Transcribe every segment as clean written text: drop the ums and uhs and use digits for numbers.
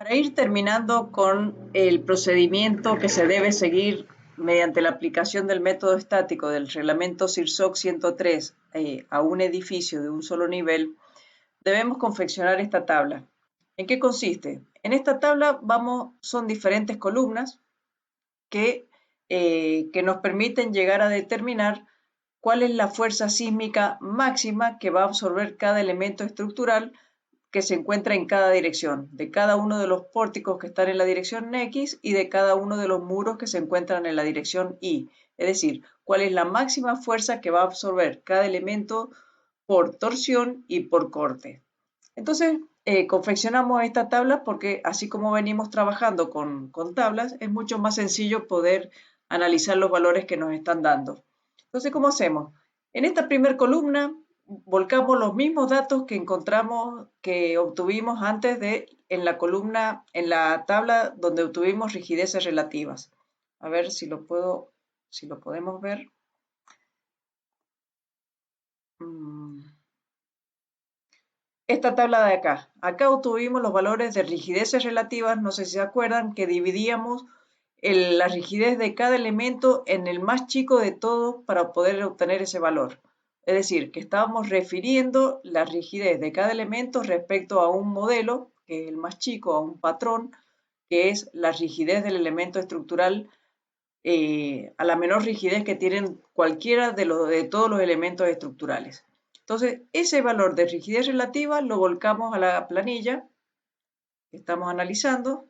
Para ir terminando con el procedimiento que se debe seguir mediante la aplicación del método estático del reglamento CIRSOC 103 a un edificio de un solo nivel, debemos confeccionar esta tabla. ¿En qué consiste? En esta tabla son diferentes columnas que nos permiten llegar a determinar cuál es la fuerza sísmica máxima que va a absorber cada elemento estructural que se encuentra en cada dirección, de cada uno de los pórticos que están en la dirección X y de cada uno de los muros que se encuentran en la dirección Y. Es decir, cuál es la máxima fuerza que va a absorber cada elemento por torsión y por corte. Entonces, confeccionamos esta tabla porque así como venimos trabajando con tablas, es mucho más sencillo poder analizar los valores que nos están dando. Entonces, ¿cómo hacemos? En esta primera columna volcamos los mismos datos que encontramos, que obtuvimos antes en la columna, en la tabla donde obtuvimos rigideces relativas. A ver si lo podemos ver. Esta tabla de acá. Acá obtuvimos los valores de rigideces relativas, no sé si se acuerdan, que dividíamos la rigidez de cada elemento en el más chico de todos para poder obtener ese valor. Es decir, que estábamos refiriendo la rigidez de cada elemento respecto a un modelo, que es el más chico, a un patrón, que es la rigidez del elemento estructural a la menor rigidez que tienen cualquiera de todos los elementos estructurales. Entonces, ese valor de rigidez relativa lo volcamos a la planilla que estamos analizando,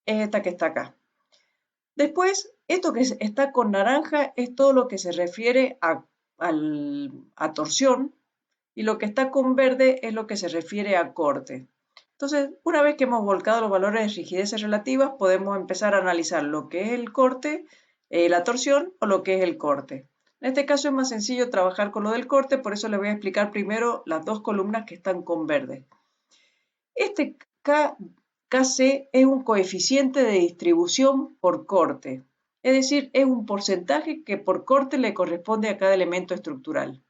es esta que está acá. Después, esto que está con naranja es todo lo que se refiere a torsión y lo que está con verde es lo que se refiere a corte. Entonces, una vez que hemos volcado los valores de rigideces relativas, podemos empezar a analizar lo que es el corte, la torsión o lo que es el corte. En este caso es más sencillo trabajar con lo del corte, por eso les voy a explicar primero las dos columnas que están con verde. Este KC es un coeficiente de distribución por corte, es decir, es un porcentaje que por corte le corresponde a cada elemento estructural.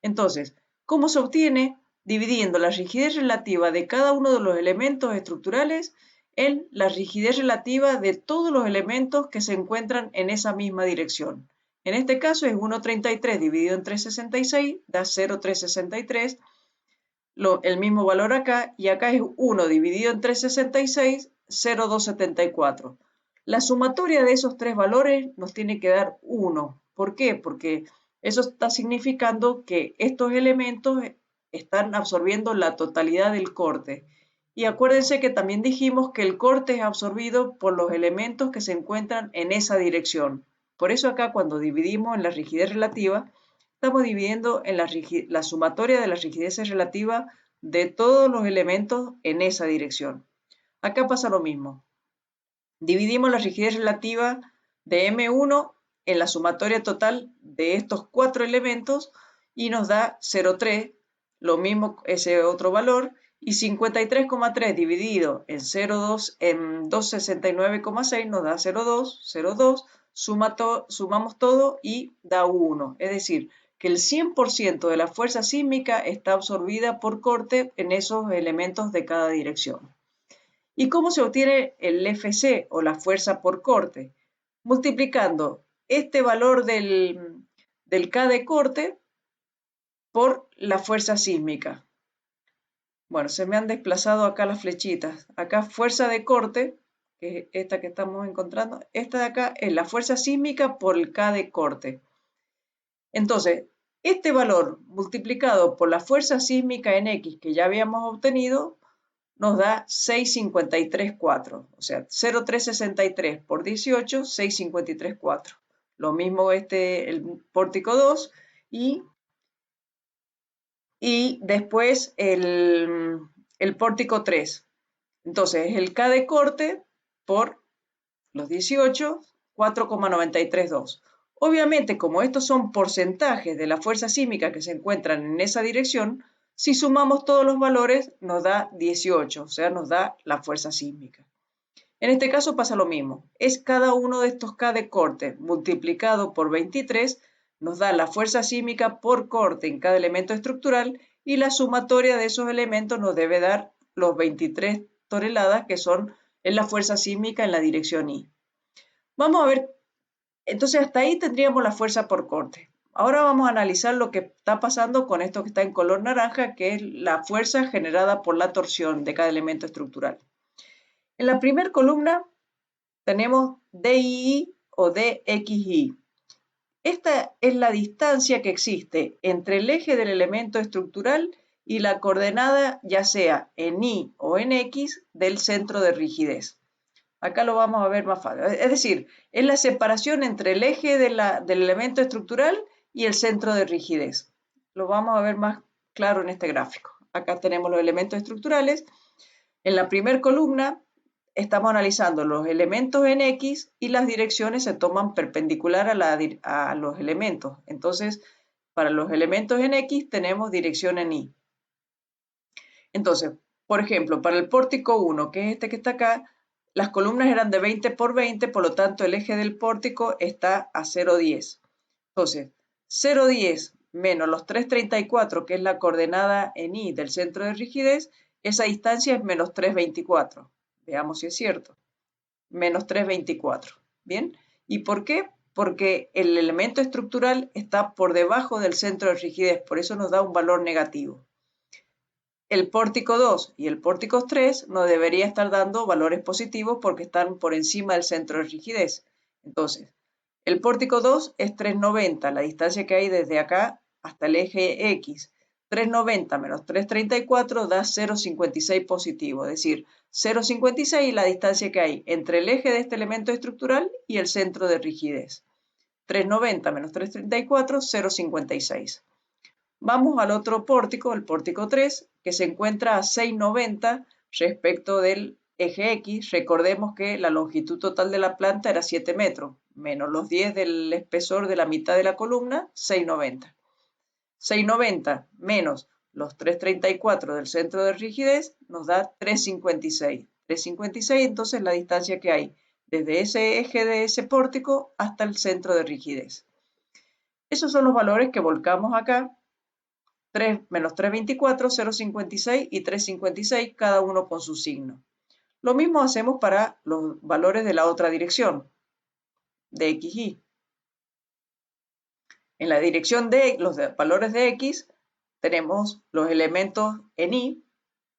Entonces, ¿cómo se obtiene? Dividiendo la rigidez relativa de cada uno de los elementos estructurales en la rigidez relativa de todos los elementos que se encuentran en esa misma dirección. En este caso es 1,33 dividido en 3,66, da 0,363, el mismo valor acá, y acá es 1 dividido en 3,66, 0,274. La sumatoria de esos tres valores nos tiene que dar 1. ¿Por qué? Porque eso está significando que estos elementos están absorbiendo la totalidad del corte. Y acuérdense que también dijimos que el corte es absorbido por los elementos que se encuentran en esa dirección. Por eso acá cuando dividimos en la rigidez relativa, estamos dividiendo en la sumatoria de las rigideces relativas de todos los elementos en esa dirección. Acá pasa lo mismo. Dividimos la rigidez relativa de M1 en la sumatoria total de estos cuatro elementos y nos da 0,3, lo mismo ese otro valor, y 53,3 dividido en 0,2 en 269,6 nos da 0,2, 0,2, sumamos todo y da 1. Es decir, que el 100% de la fuerza sísmica está absorbida por corte en esos elementos de cada dirección. ¿Y cómo se obtiene el FC o la fuerza por corte? Multiplicando este valor del K de corte por la fuerza sísmica. Bueno, se me han desplazado acá las flechitas. Acá fuerza de corte, que es esta que estamos encontrando. Esta de acá es la fuerza sísmica por el K de corte. Entonces, este valor multiplicado por la fuerza sísmica en X que ya habíamos obtenido, nos da 653,4. O sea, 0,363 por 18, 653,4. Lo mismo el pórtico 2 y después el pórtico 3. Entonces, es el K de corte por los 18, 4,932. Obviamente, como estos son porcentajes de la fuerza sísmica que se encuentran en esa dirección, si sumamos todos los valores nos da 18, o sea, nos da la fuerza sísmica. En este caso pasa lo mismo, es cada uno de estos K de corte multiplicado por 23, nos da la fuerza sísmica por corte en cada elemento estructural y la sumatoria de esos elementos nos debe dar los 23 toneladas, que es la fuerza sísmica en la dirección I. Vamos a ver, entonces hasta ahí tendríamos la fuerza por corte. Ahora vamos a analizar lo que está pasando con esto que está en color naranja, que es la fuerza generada por la torsión de cada elemento estructural. En la primera columna tenemos DII o DXI. Esta es la distancia que existe entre el eje del elemento estructural y la coordenada, ya sea en Y o en X, del centro de rigidez. Acá lo vamos a ver más fácil. Es decir, es la separación entre el eje del elemento estructural y el centro de rigidez. Lo vamos a ver más claro en este gráfico. Acá tenemos los elementos estructurales. En la primera columna estamos analizando los elementos en X y las direcciones se toman perpendicular a los elementos. Entonces, para los elementos en X tenemos dirección en Y. Entonces, por ejemplo, para el pórtico 1, que es este que está acá, las columnas eran de 20 por 20, por lo tanto el eje del pórtico está a 0,10. Entonces, 0,10 menos los 3,34, que es la coordenada en Y del centro de rigidez, esa distancia es menos 3,24. Veamos si es cierto. Menos 3,24. ¿Bien? ¿Y por qué? Porque el elemento estructural está por debajo del centro de rigidez, por eso nos da un valor negativo. El pórtico 2 y el pórtico 3 nos debería estar dando valores positivos porque están por encima del centro de rigidez. Entonces, el pórtico 2 es 3,90, la distancia que hay desde acá hasta el eje X. 3,90 menos 3,34 da 0,56 positivo, es decir, 0,56 es la distancia que hay entre el eje de este elemento estructural y el centro de rigidez. 3,90 menos 3,34, 0,56. Vamos al otro pórtico, el pórtico 3, que se encuentra a 6,90 respecto del eje X. Recordemos que la longitud total de la planta era 7 metros, menos los 10 del espesor de la mitad de la columna, 6,90. 6,90 menos los 3,34 del centro de rigidez nos da 3,56. 3,56 entonces la distancia que hay desde ese eje de ese pórtico hasta el centro de rigidez. Esos son los valores que volcamos acá. 3 menos 3,24, 0,56 y 3,56, cada uno con su signo. Lo mismo hacemos para los valores de la otra dirección, de X, Y. En la dirección de los valores de X tenemos los elementos en Y,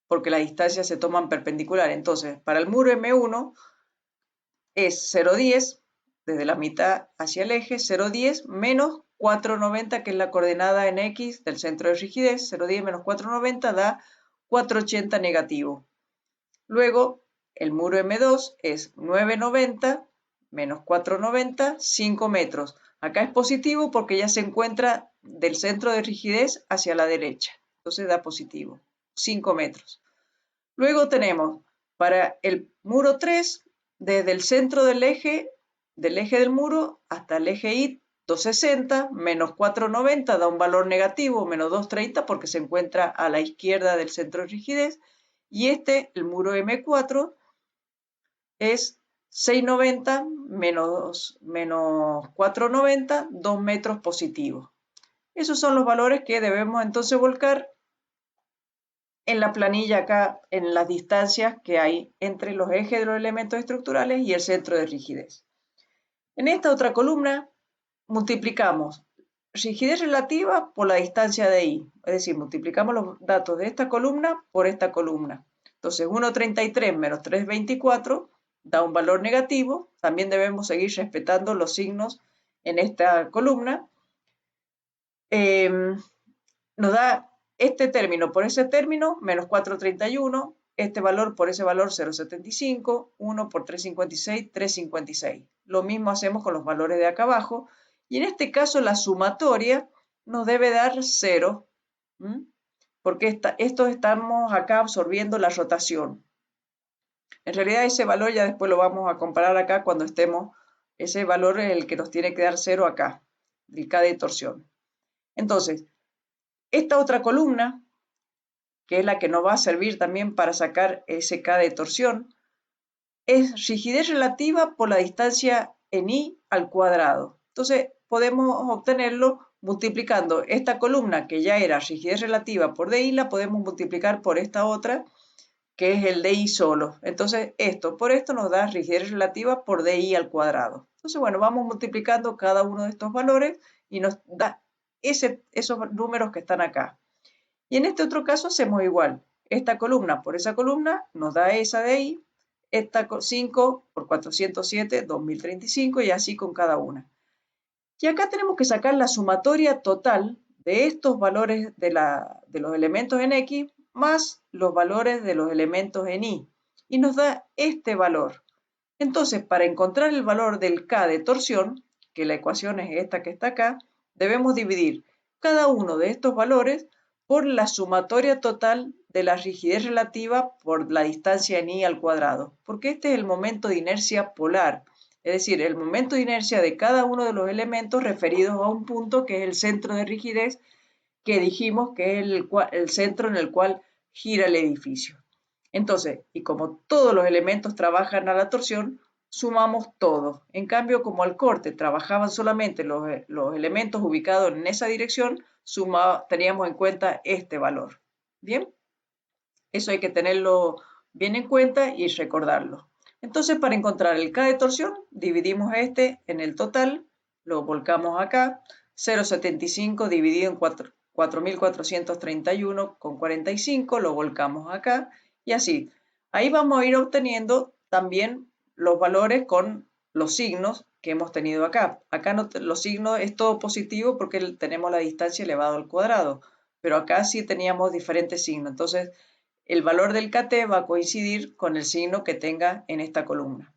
porque las distancias se toman perpendicular. Entonces, para el muro M1 es 0,10, desde la mitad hacia el eje, 0,10 menos 4,90, que es la coordenada en X del centro de rigidez. 0,10 menos 4,90 da 4,80 negativo. Luego, el muro M2 es 9,90 menos 4,90, 5 metros. Acá es positivo porque ya se encuentra del centro de rigidez hacia la derecha. Entonces da positivo, 5 metros. Luego tenemos para el muro 3, desde el centro del eje del muro hasta el eje Y, 260 menos 490 da un valor negativo, menos 230, porque se encuentra a la izquierda del centro de rigidez. Y el muro M4, es 690 menos 490, 2 metros positivos. Esos son los valores que debemos entonces volcar en la planilla acá, en las distancias que hay entre los ejes de los elementos estructurales y el centro de rigidez. En esta otra columna multiplicamos rigidez relativa por la distancia de Y, es decir, multiplicamos los datos de esta columna por esta columna. Entonces 1,33 menos 3,24 da un valor negativo. También debemos seguir respetando los signos en esta columna. Nos da este término por ese término, menos 4,31, este valor por ese valor 0,75, 1 por 3,56, 3,56. Lo mismo hacemos con los valores de acá abajo, y en este caso la sumatoria nos debe dar 0, porque esto estamos acá absorbiendo la rotación. En realidad ese valor ya después lo vamos a comparar acá cuando estemos, ese valor es el que nos tiene que dar 0 acá, el K de torsión. Entonces, esta otra columna, que es la que nos va a servir también para sacar ese K de torsión, es rigidez relativa por la distancia en Y al cuadrado. Entonces, podemos obtenerlo multiplicando esta columna, que ya era rigidez relativa por DI, la podemos multiplicar por esta otra, que es el DI solo. Entonces, esto por esto nos da rigidez relativa por DI al cuadrado. Entonces, bueno, vamos multiplicando cada uno de estos valores y nos da esos números que están acá. Y en este otro caso hacemos igual. Esta columna por esa columna nos da esa DI, esta 5 por 407, 2035 y así con cada una. Y acá tenemos que sacar la sumatoria total de estos valores de los elementos en X más los valores de los elementos en Y. Y nos da este valor. Entonces, para encontrar el valor del K de torsión, que la ecuación es esta que está acá, debemos dividir cada uno de estos valores por la sumatoria total de la rigidez relativa por la distancia en Y al cuadrado, porque este es el momento de inercia polar, es decir, el momento de inercia de cada uno de los elementos referidos a un punto que es el centro de rigidez, que dijimos que es el centro en el cual gira el edificio. Entonces, y como todos los elementos trabajan a la torsión, sumamos todo. En cambio, como al corte trabajaban solamente los elementos ubicados en esa dirección, teníamos en cuenta este valor. ¿Bien? Eso hay que tenerlo bien en cuenta y recordarlo. Entonces, para encontrar el K de torsión, dividimos este en el total, lo volcamos acá, 0,75 dividido en 4.431,45, lo volcamos acá, y así. Ahí vamos a ir obteniendo también los valores con los signos que hemos tenido acá. Acá no, los signos es todo positivo porque tenemos la distancia elevado al cuadrado, pero acá sí teníamos diferentes signos. Entonces, el valor del KT va a coincidir con el signo que tenga en esta columna.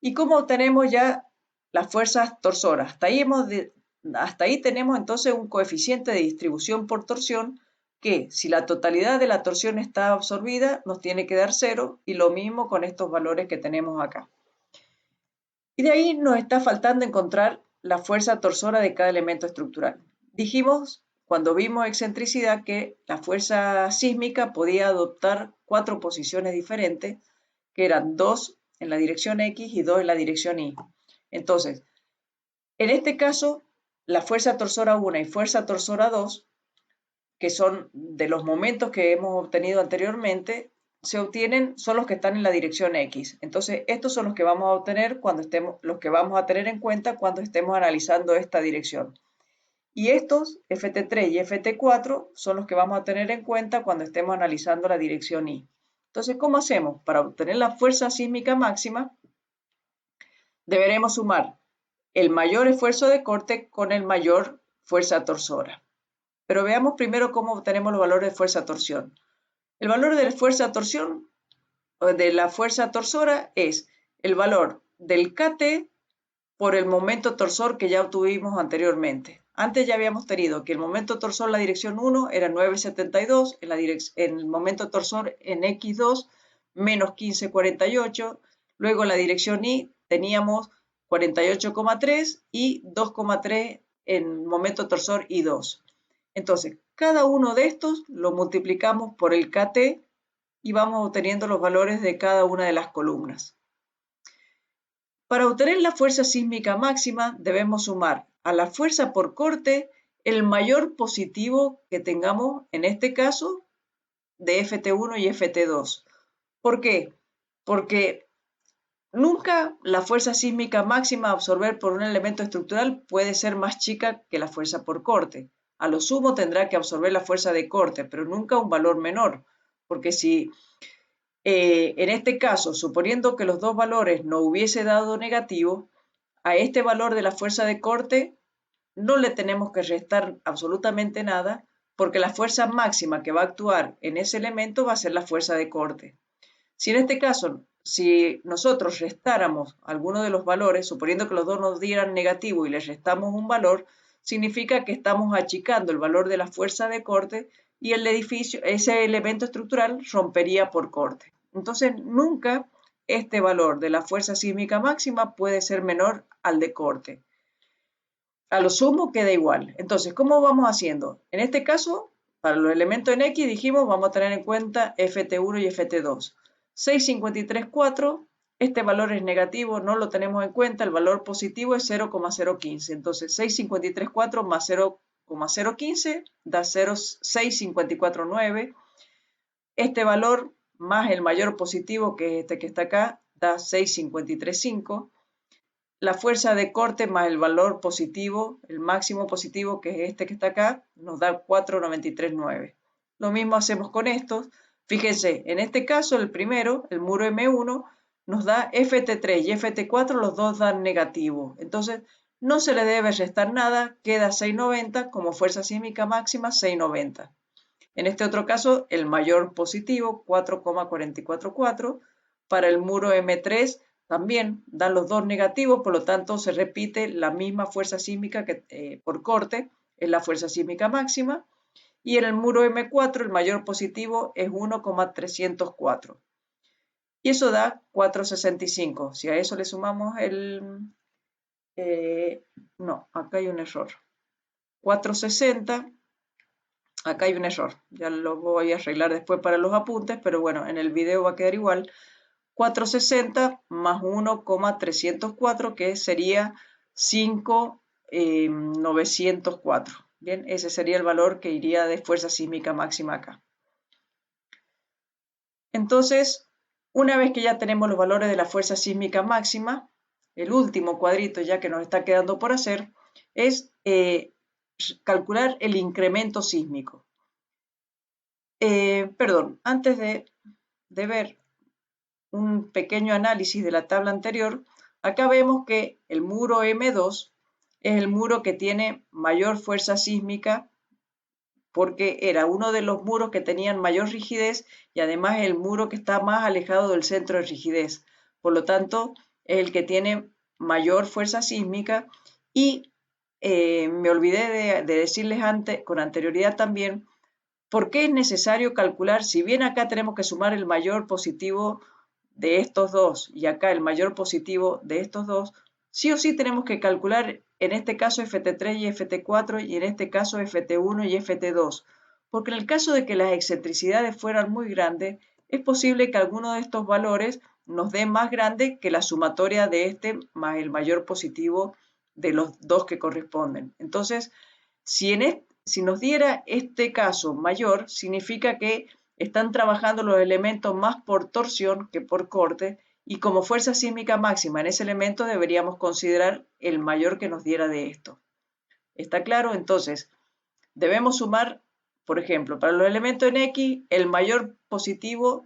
¿Y cómo obtenemos ya las fuerzas torsoras? Hasta ahí tenemos entonces un coeficiente de distribución por torsión que, si la totalidad de la torsión está absorbida, nos tiene que dar 0, y lo mismo con estos valores que tenemos acá. Y de ahí nos está faltando encontrar la fuerza torsora de cada elemento estructural. Dijimos, cuando vimos excentricidad, que la fuerza sísmica podía adoptar 4 posiciones diferentes, que eran 2 en la dirección X y 2 en la dirección Y. Entonces, en este caso, la fuerza torsora 1 y fuerza torsora 2, que son de los momentos que hemos obtenido anteriormente, se obtienen, son los que están en la dirección X. Entonces, estos son los que vamos a obtener los que vamos a tener en cuenta cuando estemos analizando esta dirección. Y estos, FT3 y FT4, son los que vamos a tener en cuenta cuando estemos analizando la dirección Y. Entonces, ¿cómo hacemos? Para obtener la fuerza sísmica máxima, deberemos sumar el mayor esfuerzo de corte con el mayor fuerza torsora. Pero veamos primero cómo obtenemos los valores de fuerza torsión. El valor de la fuerza torsión, o de la fuerza torsora, es el valor del KT por el momento torsor que ya obtuvimos anteriormente. Antes ya habíamos tenido que el momento torsor en la dirección 1 era 9,72, en el momento torsor en X2 menos 15,48, luego en la dirección Y teníamos 48,3 y 2,3 en momento torsor Y2. Entonces, cada uno de estos lo multiplicamos por el KT y vamos obteniendo los valores de cada una de las columnas. Para obtener la fuerza sísmica máxima debemos sumar a la fuerza por corte el mayor positivo que tengamos, en este caso, de FT1 y FT2. ¿Por qué? Porque nunca la fuerza sísmica máxima a absorber por un elemento estructural puede ser más chica que la fuerza por corte. A lo sumo tendrá que absorber la fuerza de corte, pero nunca un valor menor, porque si en este caso, suponiendo que los dos valores no hubiese dado negativo, a este valor de la fuerza de corte no le tenemos que restar absolutamente nada, porque la fuerza máxima que va a actuar en ese elemento va a ser la fuerza de corte. Si en este caso, si nosotros restáramos alguno de los valores, suponiendo que los dos nos dieran negativo y les restamos un valor, significa que estamos achicando el valor de la fuerza de corte y el edificio, ese elemento estructural rompería por corte. Entonces, nunca este valor de la fuerza sísmica máxima puede ser menor al de corte. A lo sumo queda igual. Entonces, ¿cómo vamos haciendo? En este caso, para los elementos en X dijimos, vamos a tener en cuenta FT1 y FT2. 6,53,4, este valor es negativo, no lo tenemos en cuenta, el valor positivo es 0,015. Entonces, 6,53,4 más 0,015 da 0,6549. Este valor más el mayor positivo, que es este que está acá, da 6,535. La fuerza de corte más el valor positivo, el máximo positivo, que es este que está acá, nos da 4,939. Lo mismo hacemos con estos. Fíjense, en este caso el primero, el muro M1, nos da FT3 y FT4, los dos dan negativo. Entonces no se le debe restar nada, queda 690 como fuerza sísmica máxima, 690. En este otro caso, el mayor positivo, 4,444. Para el muro M3 también dan los dos negativos, por lo tanto se repite la misma fuerza sísmica que por corte, es la fuerza sísmica máxima. Y en el muro M4 el mayor positivo es 1,304. Y eso da 465. Si a eso le sumamos no, acá hay un error. 460. Acá hay un error, ya lo voy a arreglar después para los apuntes, pero bueno, en el video va a quedar igual. 460 más 1,304, que sería 5,904. Bien, ese sería el valor que iría de fuerza sísmica máxima acá. Entonces, una vez que ya tenemos los valores de la fuerza sísmica máxima, el último cuadrito ya que nos está quedando por hacer es calcular el incremento sísmico. Perdón, antes de ver un pequeño análisis de la tabla anterior, acá vemos que el muro M2 es el muro que tiene mayor fuerza sísmica porque era uno de los muros que tenían mayor rigidez y además el muro que está más alejado del centro de rigidez. Por lo tanto, es el que tiene mayor fuerza sísmica y me olvidé de decirles con anterioridad también. ¿Por qué es necesario calcular? Si bien acá tenemos que sumar el mayor positivo de estos dos y acá el mayor positivo de estos dos, sí o sí tenemos que calcular en este caso FT3 y FT4 y en este caso FT1 y FT2, porque en el caso de que las excentricidades fueran muy grandes, es posible que alguno de estos valores nos dé más grande que la sumatoria de este más el mayor positivo de los dos que corresponden. Entonces, si nos diera este caso mayor, significa que están trabajando los elementos más por torsión que por corte, y como fuerza sísmica máxima en ese elemento deberíamos considerar el mayor que nos diera de esto. ¿Está claro? Entonces, debemos sumar, por ejemplo, para los elementos en X, el mayor positivo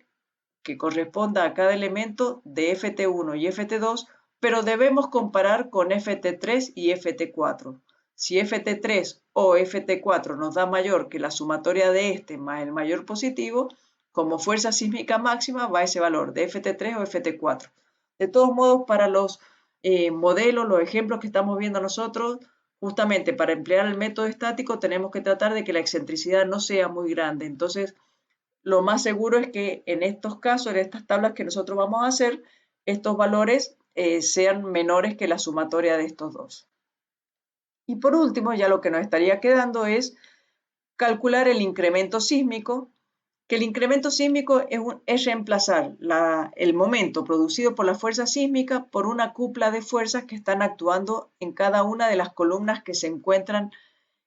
que corresponda a cada elemento de FT1 y FT2, pero debemos comparar con FT3 y FT4. Si FT3 o FT4 nos da mayor que la sumatoria de este más el mayor positivo, como fuerza sísmica máxima va ese valor de FT3 o FT4. De todos modos, para los modelos, los ejemplos que estamos viendo nosotros, justamente para emplear el método estático tenemos que tratar de que la excentricidad no sea muy grande. Entonces, lo más seguro es que en estos casos, en estas tablas que nosotros vamos a hacer, estos valores sean menores que la sumatoria de estos dos. Y por último, ya lo que nos estaría quedando es calcular el incremento sísmico, que el incremento sísmico es reemplazar el momento producido por la fuerza sísmica por una cupla de fuerzas que están actuando en cada una de las columnas que se encuentran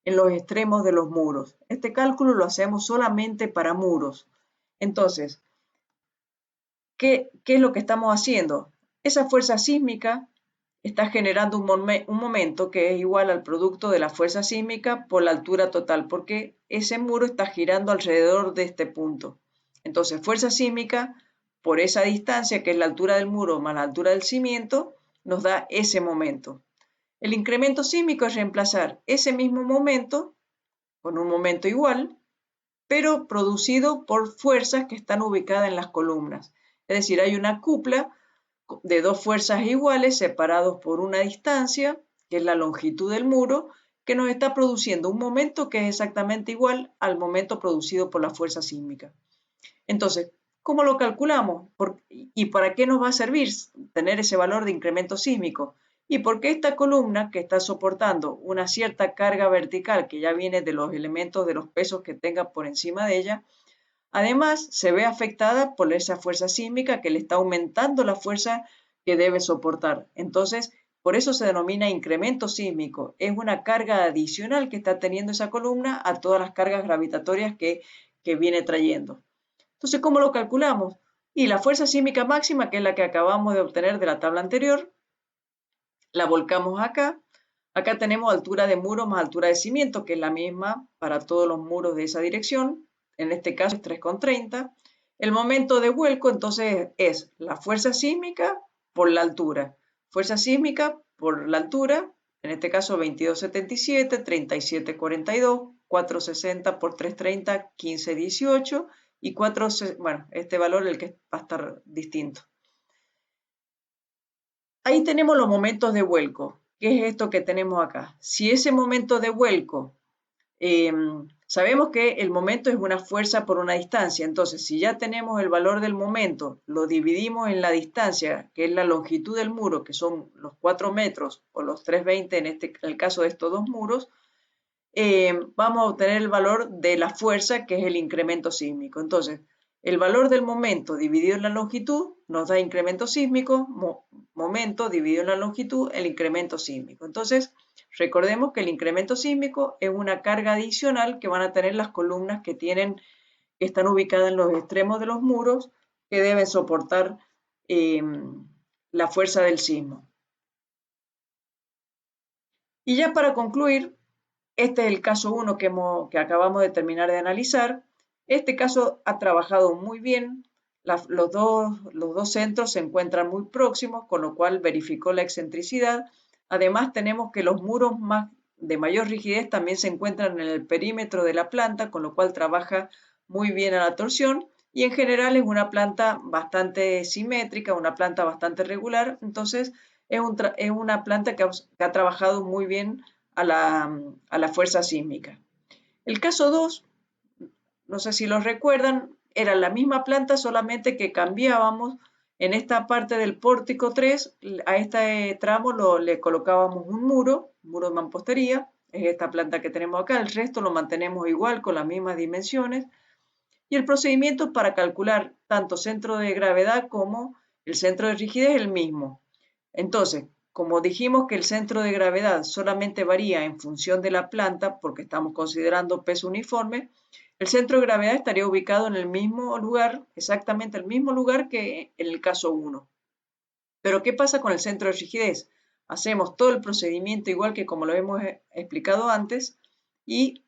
en los extremos de los muros. Este cálculo lo hacemos solamente para muros. Entonces, ¿qué es lo que estamos haciendo? Esa fuerza sísmica está generando un momento que es igual al producto de la fuerza sísmica por la altura total, porque ese muro está girando alrededor de este punto. Entonces, fuerza sísmica por esa distancia, que es la altura del muro más la altura del cimiento, nos da ese momento. El incremento sísmico es reemplazar ese mismo momento con un momento igual, pero producido por fuerzas que están ubicadas en las columnas. Es decir, hay una cupla de dos fuerzas iguales separados por una distancia, que es la longitud del muro, que nos está produciendo un momento que es exactamente igual al momento producido por la fuerza sísmica. Entonces, ¿cómo lo calculamos? ¿Y para qué nos va a servir tener ese valor de incremento sísmico? Y porque esta columna que está soportando una cierta carga vertical que ya viene de los elementos de los pesos que tenga por encima de ella, además se ve afectada por esa fuerza sísmica que le está aumentando la fuerza que debe soportar. Entonces, por eso se denomina incremento sísmico. Es una carga adicional que está teniendo esa columna a todas las cargas gravitatorias que viene trayendo. Entonces, ¿cómo lo calculamos? Y la fuerza sísmica máxima, que es la que acabamos de obtener de la tabla anterior, la volcamos acá. Acá tenemos altura de muro más altura de cimiento, que es la misma para todos los muros de esa dirección. En este caso es 3,30. El momento de vuelco entonces es la fuerza sísmica por la altura. Fuerza sísmica por la altura, en este caso 22,77, 37,42, 4,60 por 3,30, 15,18 y 4, bueno, este valor el que va a estar distinto. Ahí tenemos los momentos de vuelco. ¿Qué es esto que tenemos acá? Si ese momento de vuelco, sabemos que el momento es una fuerza por una distancia, entonces si ya tenemos el valor del momento, lo dividimos en la distancia, que es la longitud del muro, que son los 4 metros o los 3,20 en el caso de estos dos muros, vamos a obtener el valor de la fuerza, que es el incremento sísmico. Entonces, el valor del momento dividido en la longitud nos da incremento sísmico, momento dividido en la longitud, el incremento sísmico. Entonces, recordemos que el incremento sísmico es una carga adicional que van a tener las columnas que están ubicadas en los extremos de los muros, que deben soportar la fuerza del sismo. Y ya para concluir, este es el caso 1 que acabamos de terminar de analizar. Este caso ha trabajado muy bien. Los dos centros se encuentran muy próximos, con lo cual verificó la excentricidad. Además, tenemos que los muros de mayor rigidez también se encuentran en el perímetro de la planta, con lo cual trabaja muy bien a la torsión. Y en general es una planta bastante simétrica, una planta bastante regular. Entonces, es una planta que ha trabajado muy bien a la fuerza sísmica. El caso 2, no sé si lo recuerdan, era la misma planta, solamente que cambiábamos en esta parte del pórtico 3, a este tramo le colocábamos un muro de mampostería, es esta planta que tenemos acá, el resto lo mantenemos igual con las mismas dimensiones, y el procedimiento para calcular tanto centro de gravedad como el centro de rigidez es el mismo. Entonces, como dijimos que el centro de gravedad solamente varía en función de la planta, porque estamos considerando peso uniforme, el centro de gravedad estaría ubicado en el mismo lugar, exactamente el mismo lugar que en el caso 1. Pero ¿qué pasa con el centro de rigidez? Hacemos todo el procedimiento igual que como lo hemos explicado antes y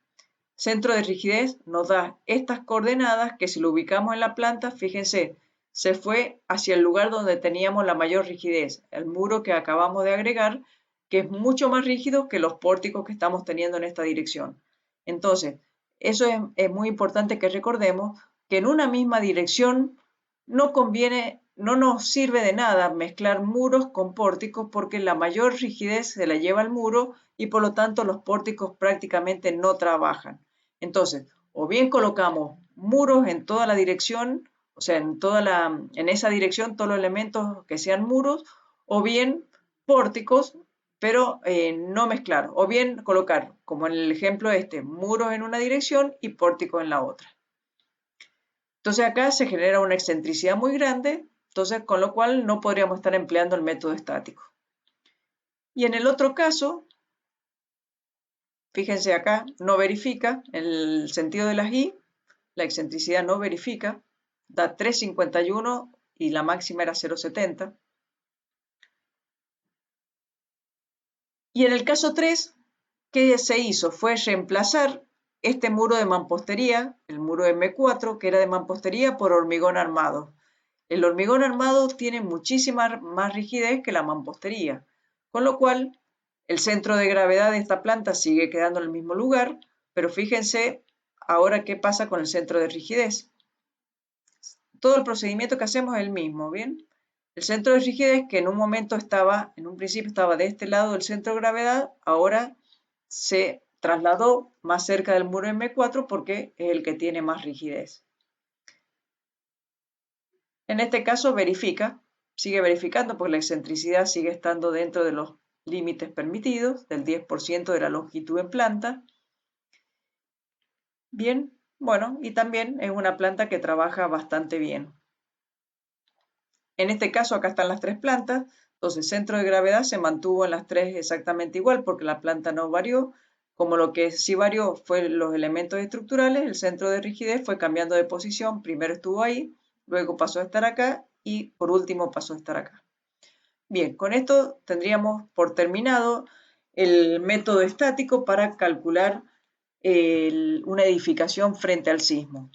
centro de rigidez nos da estas coordenadas que si lo ubicamos en la planta, fíjense, se fue hacia el lugar donde teníamos la mayor rigidez, el muro que acabamos de agregar, que es mucho más rígido que los pórticos que estamos teniendo en esta dirección. Entonces, eso es muy importante que recordemos que en una misma dirección no conviene, no nos sirve de nada mezclar muros con pórticos porque la mayor rigidez se la lleva el muro y por lo tanto los pórticos prácticamente no trabajan. Entonces, o bien colocamos muros en toda la dirección, o sea, en esa dirección todos los elementos que sean muros, o bien pórticos, pero no mezclar, o bien colocar, como en el ejemplo este, muros en una dirección y pórticos en la otra. Entonces acá se genera una excentricidad muy grande, entonces con lo cual no podríamos estar empleando el método estático. Y en el otro caso, fíjense acá, no verifica, en el sentido de las I, la excentricidad no verifica, da 3,51 y la máxima era 0,70. Y en el caso 3, ¿qué se hizo? Fue reemplazar este muro de mampostería, el muro M4, que era de mampostería, por hormigón armado. El hormigón armado tiene muchísima más rigidez que la mampostería, con lo cual el centro de gravedad de esta planta sigue quedando en el mismo lugar, pero fíjense ahora qué pasa con el centro de rigidez. Todo el procedimiento que hacemos es el mismo, ¿bien? El centro de rigidez, que en un principio estaba de este lado del centro de gravedad, ahora se trasladó más cerca del muro M4 porque es el que tiene más rigidez. En este caso sigue verificando porque la excentricidad sigue estando dentro de los límites permitidos, del 10% de la longitud en planta. Bien, bueno, y también es una planta que trabaja bastante bien. En este caso acá están las tres plantas, entonces el centro de gravedad se mantuvo en las tres exactamente igual porque la planta no varió. Como lo que sí varió fue los elementos estructurales, el centro de rigidez fue cambiando de posición, primero estuvo ahí, luego pasó a estar acá y por último pasó a estar acá. Bien, con esto tendríamos por terminado el método estático para calcular una edificación frente al sismo.